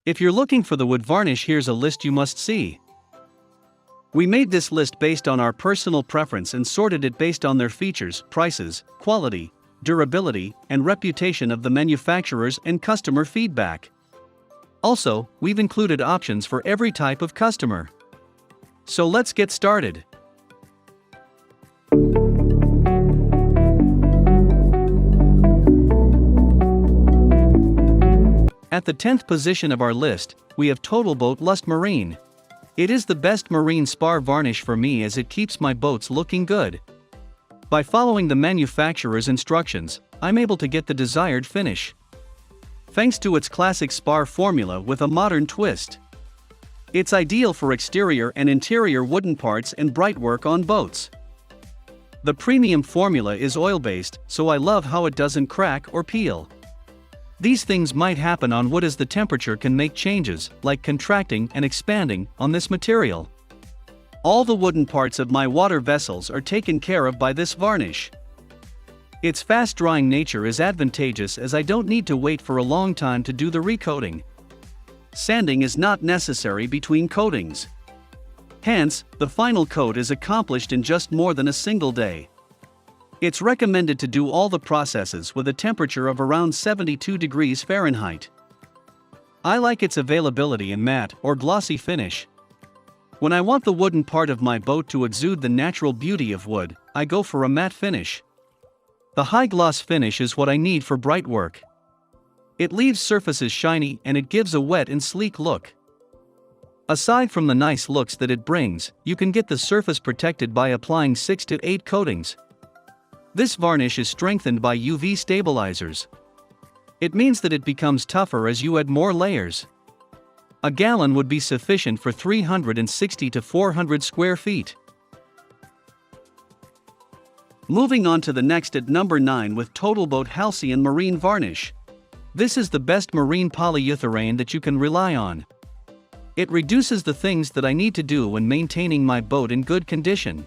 If you're looking for the wood varnish, here's a list you must see. We made this list based on our personal preference and sorted it based on their features, prices, quality, durability, and reputation of the manufacturers and customer feedback. Also, we've included options for every type of customer. So let's get started. At the 10th position of our list, we have TotalBoat Lust Marine. It is the best marine spar varnish for me as it keeps my boats looking good. By following the manufacturer's instructions, I'm able to get the desired finish. Thanks to its classic spar formula with a modern twist. It's ideal for exterior and interior wooden parts and bright work on boats. The premium formula is oil-based, so I love how it doesn't crack or peel. These things might happen on wood as the temperature can make changes, like contracting and expanding, on this material. All the wooden parts of my water vessels are taken care of by this varnish. Its fast-drying nature is advantageous as I don't need to wait for a long time to do the recoating. Sanding is not necessary between coatings. Hence, the final coat is accomplished in just more than a single day. It's recommended to do all the processes with a temperature of around 72 degrees Fahrenheit. I like its availability in matte or glossy finish. When I want the wooden part of my boat to exude the natural beauty of wood, I go for a matte finish. The high gloss finish is what I need for bright work. It leaves surfaces shiny and it gives a wet and sleek look. Aside from the nice looks that it brings, you can get the surface protected by applying 6 to 8 coatings. This varnish is strengthened by UV stabilizers. It means that it becomes tougher as you add more layers. A gallon would be sufficient for 360 to 400 square feet. Moving on to the next at number 9 with TotalBoat Halcyon Marine Varnish. This is the best marine polyurethane that you can rely on. It reduces the things that I need to do when maintaining my boat in good condition.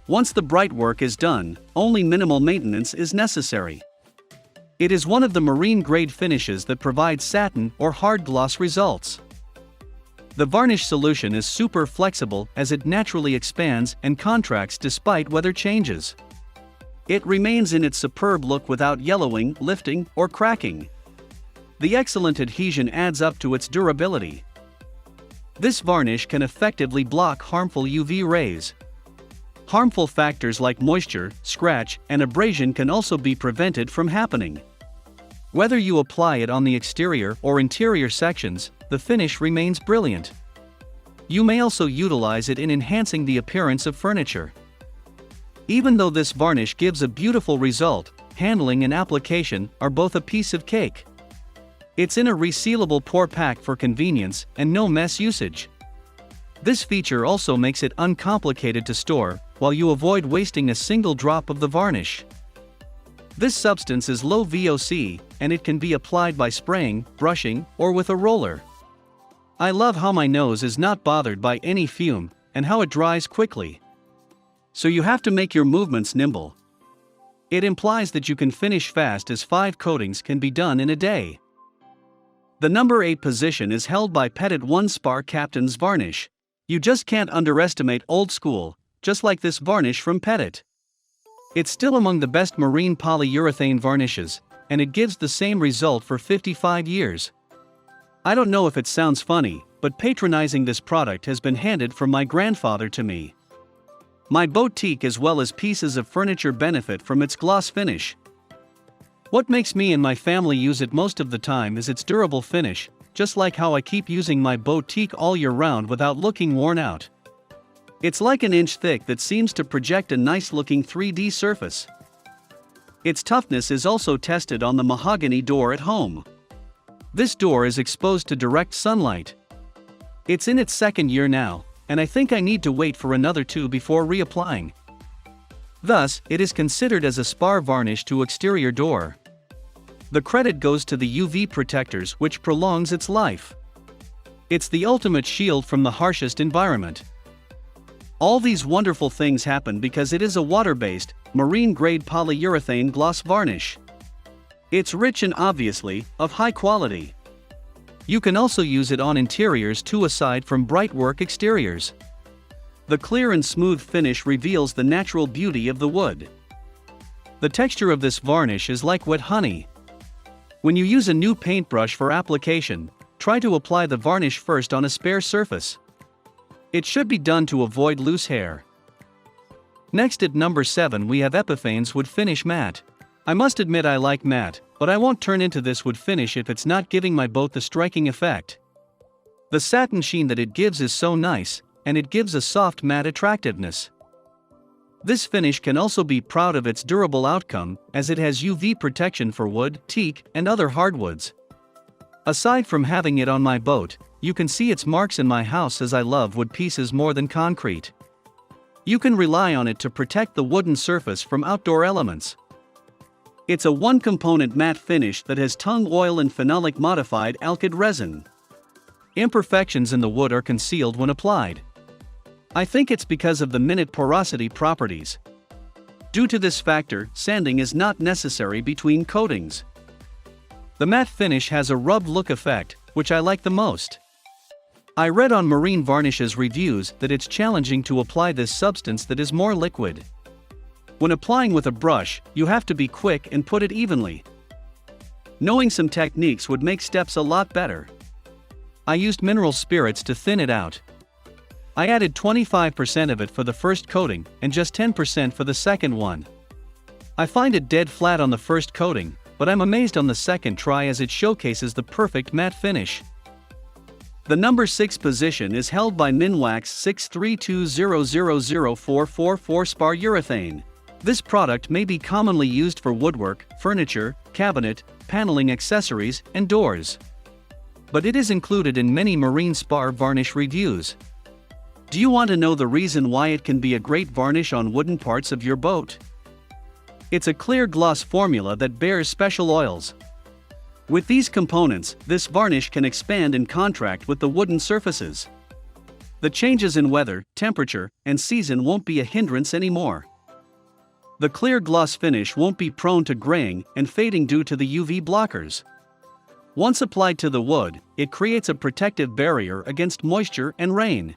Once the bright work is done, only minimal maintenance is necessary. It is one of the marine-grade finishes that provides satin or hard gloss results. The varnish solution is super flexible as it naturally expands and contracts despite weather changes. It remains in its superb look without yellowing, lifting, or cracking. The excellent adhesion adds up to its durability. This varnish can effectively block harmful UV rays. Harmful factors like moisture, scratch, and abrasion can also be prevented from happening. Whether you apply it on the exterior or interior sections, the finish remains brilliant. You may also utilize it in enhancing the appearance of furniture. Even though this varnish gives a beautiful result, handling and application are both a piece of cake. It's in a resealable pour pack for convenience and no mess usage. This feature also makes it uncomplicated to store, while you avoid wasting a single drop of the varnish. This substance is low VOC, and it can be applied by spraying, brushing, or with a roller. I love how my nose is not bothered by any fume, and how it dries quickly. So you have to make your movements nimble. It implies that you can finish fast as 5 coatings can be done in a day. The number 8 position is held by Pettit 1 Spar Captain's Varnish. You just can't underestimate old school, just like this varnish from Pettit. It's still among the best marine polyurethane varnishes, and it gives the same result for 55 years. I don't know if it sounds funny, but patronizing this product has been handed from my grandfather to me. My boutique as well as pieces of furniture benefit from its gloss finish. What makes me and my family use it most of the time is its durable finish, just like how I keep using my boutique all year round without looking worn out. It's like an inch thick that seems to project a nice-looking 3D surface. Its toughness is also tested on the mahogany door at home. This door is exposed to direct sunlight. It's in its 2nd year now, and I think I need to wait for another 2 before reapplying. Thus, it is considered as a spar varnish to exterior door. The credit goes to the UV protectors, which prolongs its life. It's the ultimate shield from the harshest environment. All these wonderful things happen because it is a water-based, marine-grade polyurethane gloss varnish. It's rich and obviously, of high quality. You can also use it on interiors too, aside from bright work exteriors. The clear and smooth finish reveals the natural beauty of the wood. The texture of this varnish is like wet honey. When you use a new paintbrush for application, try to apply the varnish first on a spare surface. It should be done to avoid loose hair. Next at number 7 we have Epifanes Wood Finish Matte. I must admit I like matte, but I won't turn into this wood finish if it's not giving my boat the striking effect. The satin sheen that it gives is so nice, and it gives a soft matte attractiveness. This finish can also be proud of its durable outcome, as it has UV protection for wood, teak, and other hardwoods. Aside from having it on my boat, you can see its marks in my house, as I love wood pieces more than concrete. You can rely on it to protect the wooden surface from outdoor elements. It's a one-component matte finish that has tung oil and phenolic modified alkyd resin. Imperfections in the wood are concealed when applied. I think it's because of the minute porosity properties. Due to this factor, sanding is not necessary between coatings. The matte finish has a rubbed look effect, which I like the most. I read on Marine Varnishes reviews that it's challenging to apply this substance that is more liquid. When applying with a brush, you have to be quick and put it evenly. Knowing some techniques would make steps a lot better. I used mineral spirits to thin it out. I added 25% of it for the first coating and just 10% for the second one. I find it dead flat on the first coating, but I'm amazed on the second try as it showcases the perfect matte finish. The number 6 position is held by Minwax 632000444 spar urethane. This product may be commonly used for woodwork, furniture, cabinet, paneling accessories, and doors. But it is included in many marine spar varnish reviews. Do you want to know the reason why it can be a great varnish on wooden parts of your boat? It's a clear gloss formula that bears special oils. With these components, this varnish can expand and contract with the wooden surfaces. The changes in weather, temperature, and season won't be a hindrance anymore. The clear gloss finish won't be prone to graying and fading due to the UV blockers. Once applied to the wood, it creates a protective barrier against moisture and rain.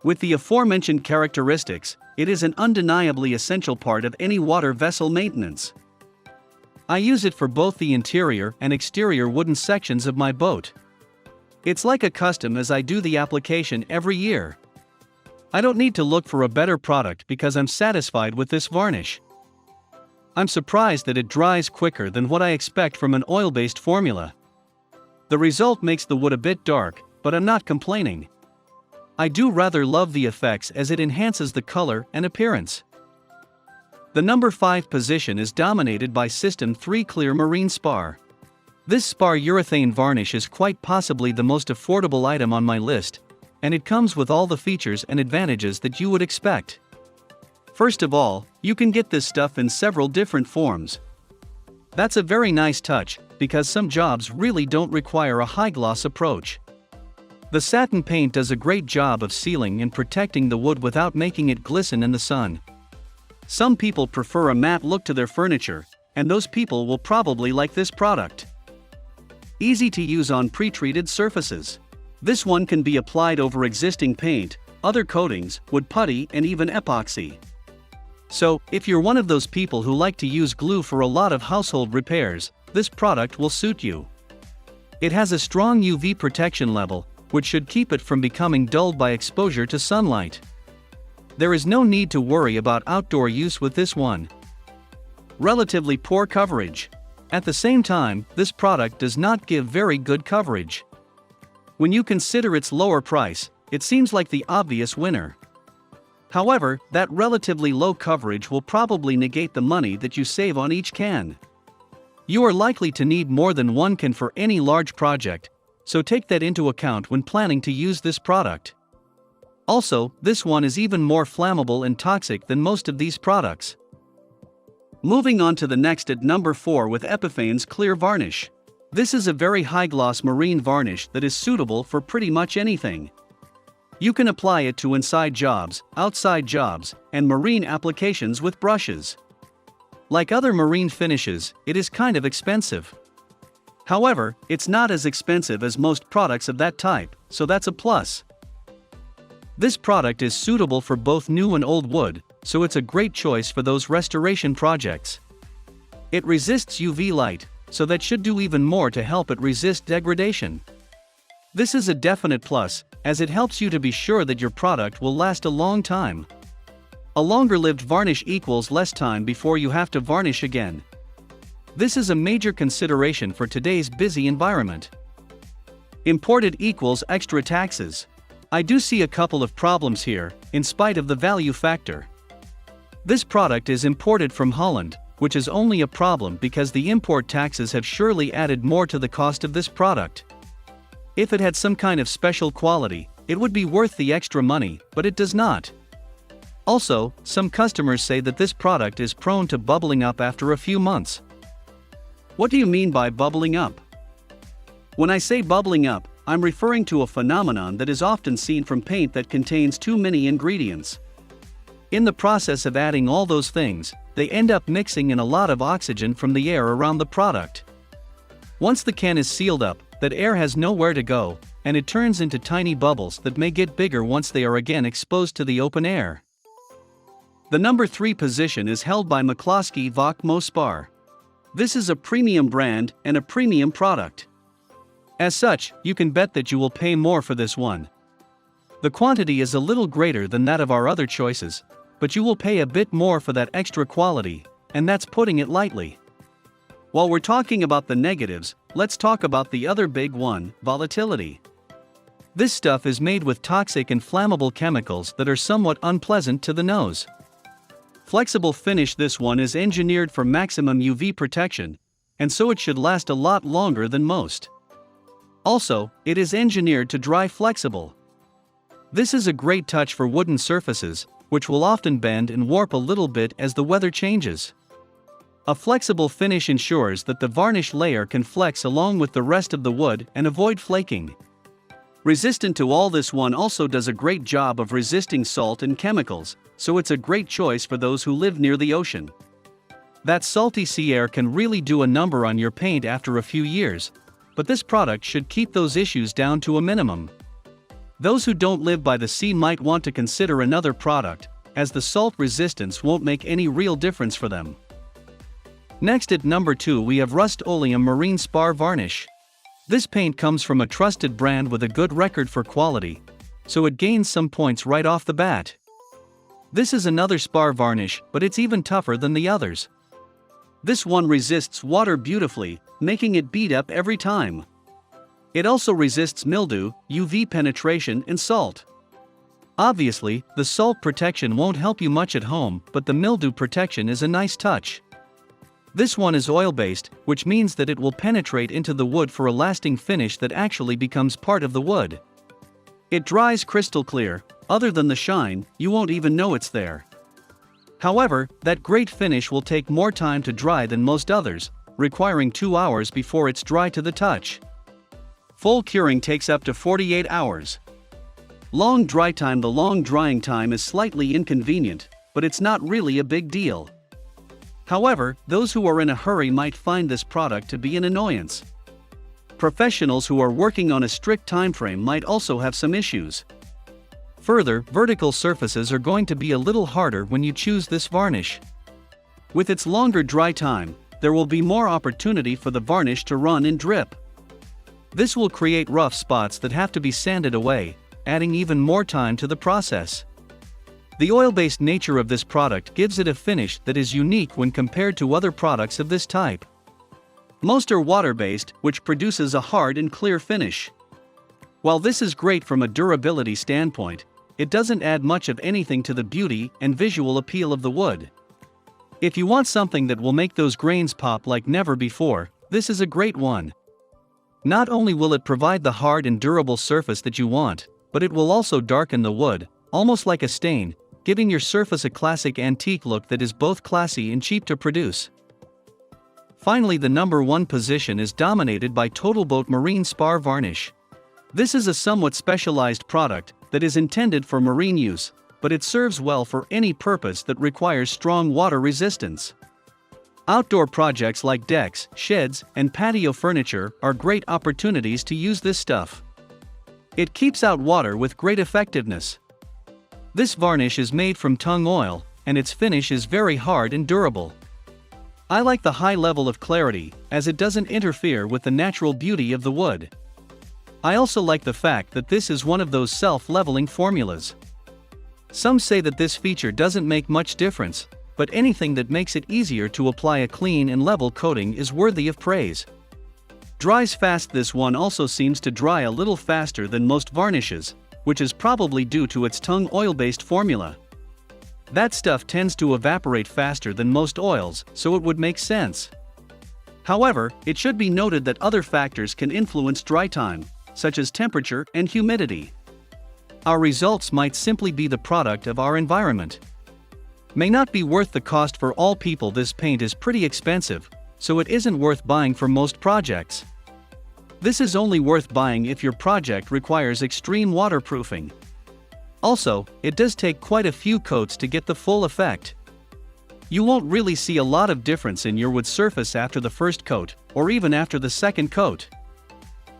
With the aforementioned characteristics, it is an undeniably essential part of any water vessel maintenance. I use it for both the interior and exterior wooden sections of my boat. It's like a custom, as I do the application every year. I don't need to look for a better product because I'm satisfied with this varnish. I'm surprised that it dries quicker than what I expect from an oil-based formula. The result makes the wood a bit dark, but I'm not complaining. I do rather love the effects as it enhances the color and appearance. The number 5 position is dominated by System 3 Clear Marine Spar. This spar urethane varnish is quite possibly the most affordable item on my list, and it comes with all the features and advantages that you would expect. First of all, you can get this stuff in several different forms. That's a very nice touch, because some jobs really don't require a high gloss approach. The satin paint does a great job of sealing and protecting the wood without making it glisten in the sun. Some people prefer a matte look to their furniture, and those people will probably like this product. Easy to use on pre-treated surfaces. This one can be applied over existing paint, other coatings, wood putty, and even epoxy. So, if you're one of those people who like to use glue for a lot of household repairs, this product will suit you. It has a strong UV protection level, which should keep it from becoming dulled by exposure to sunlight. There is no need to worry about outdoor use with this one. Relatively poor coverage. At the same time, this product does not give very good coverage. When you consider its lower price, it seems like the obvious winner. However, that relatively low coverage will probably negate the money that you save on each can. You are likely to need more than one can for any large project, so take that into account when planning to use this product. Also, this one is even more flammable and toxic than most of these products. Moving on to the next at number 4 with Epifanes Clear Varnish. This is a very high-gloss marine varnish that is suitable for pretty much anything. You can apply it to inside jobs, outside jobs, and marine applications with brushes. Like other marine finishes, it is kind of expensive. However, it's not as expensive as most products of that type, so that's a plus. This product is suitable for both new and old wood, so it's a great choice for those restoration projects. It resists UV light, so that should do even more to help it resist degradation. This is a definite plus, as it helps you to be sure that your product will last a long time. A longer-lived varnish equals less time before you have to varnish again. This is a major consideration for today's busy environment. Imported equals extra taxes. I do see a couple of problems here, in spite of the value factor. This product is imported from Holland, which is only a problem because the import taxes have surely added more to the cost of this product. If it had some kind of special quality, it would be worth the extra money, but it does not. Also, some customers say that this product is prone to bubbling up after a few months. What do you mean by bubbling up? When I say bubbling up, I'm referring to a phenomenon that is often seen from paint that contains too many ingredients. In the process of adding all those things, they end up mixing in a lot of oxygen from the air around the product. Once the can is sealed up, that air has nowhere to go, and it turns into tiny bubbles that may get bigger once they are again exposed to the open air. The number 3 position is held by McCloskey Vach Mospar. This is a premium brand and a premium product. As such, you can bet that you will pay more for this one. The quantity is a little greater than that of our other choices, but you will pay a bit more for that extra quality, and that's putting it lightly. While we're talking about the negatives, let's talk about the other big one, volatility. This stuff is made with toxic and flammable chemicals that are somewhat unpleasant to the nose. Flexible finish. This one is engineered for maximum UV protection, and so it should last a lot longer than most. Also, it is engineered to dry flexible. This is a great touch for wooden surfaces, which will often bend and warp a little bit as the weather changes. A flexible finish ensures that the varnish layer can flex along with the rest of the wood and avoid flaking. Resistant to all, this one also does a great job of resisting salt and chemicals, so it's a great choice for those who live near the ocean. That salty sea air can really do a number on your paint after a few years, but this product should keep those issues down to a minimum. Those who don't live by the sea might want to consider another product, as the salt resistance won't make any real difference for them. Next at number 2 we have Rust-Oleum Marine Spar Varnish. This paint comes from a trusted brand with a good record for quality, so it gains some points right off the bat. This is another spar varnish, but it's even tougher than the others. This one resists water beautifully, making it bead up every time. It also resists mildew, UV penetration, and salt. Obviously, the salt protection won't help you much at home, but the mildew protection is a nice touch. This one is oil-based, which means that it will penetrate into the wood for a lasting finish that actually becomes part of the wood. It dries crystal clear. Other than the shine, you won't even know it's there. However, that great finish will take more time to dry than most others, requiring 2 hours before it's dry to the touch. Full curing takes up to 48 hours. Long dry time. The long drying time is slightly inconvenient, but it's not really a big deal. However, those who are in a hurry might find this product to be an annoyance. Professionals who are working on a strict time frame might also have some issues. Further, vertical surfaces are going to be a little harder when you choose this varnish. With its longer dry time, there will be more opportunity for the varnish to run and drip. This will create rough spots that have to be sanded away, adding even more time to the process. The oil-based nature of this product gives it a finish that is unique when compared to other products of this type. Most are water-based, which produces a hard and clear finish. While this is great from a durability standpoint, it doesn't add much of anything to the beauty and visual appeal of the wood. If you want something that will make those grains pop like never before, this is a great one. Not only will it provide the hard and durable surface that you want, but it will also darken the wood, almost like a stain, giving your surface a classic antique look that is both classy and cheap to produce. Finally, the number 1 position is dominated by TotalBoat Marine Spar Varnish. This is a somewhat specialized product that is intended for marine use, but it serves well for any purpose that requires strong water resistance. Outdoor projects like decks, sheds, and patio furniture are great opportunities to use this stuff. It keeps out water with great effectiveness. This varnish is made from tung oil, and its finish is very hard and durable. I like the high level of clarity, as it doesn't interfere with the natural beauty of the wood. I also like the fact that this is one of those self-leveling formulas. Some say that this feature doesn't make much difference, but anything that makes it easier to apply a clean and level coating is worthy of praise. Dries fast. This one also seems to dry a little faster than most varnishes, which is probably due to its tung oil-based formula. That stuff tends to evaporate faster than most oils, so it would make sense. However, it should be noted that other factors can influence dry time, such as temperature and humidity. Our results might simply be the product of our environment. May not be worth the cost for all people. This paint is pretty expensive, so it isn't worth buying for most projects. This is only worth buying if your project requires extreme waterproofing. Also, it does take quite a few coats to get the full effect. You won't really see a lot of difference in your wood surface after the first coat, or even after the second coat.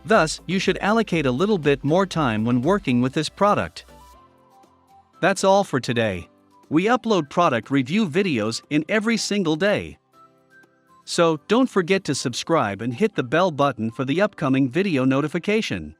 Thus, you should allocate a little bit more time when working with this product. That's all for today. We upload product review videos in every single day. So, don't forget to subscribe and hit the bell button for the upcoming video notification.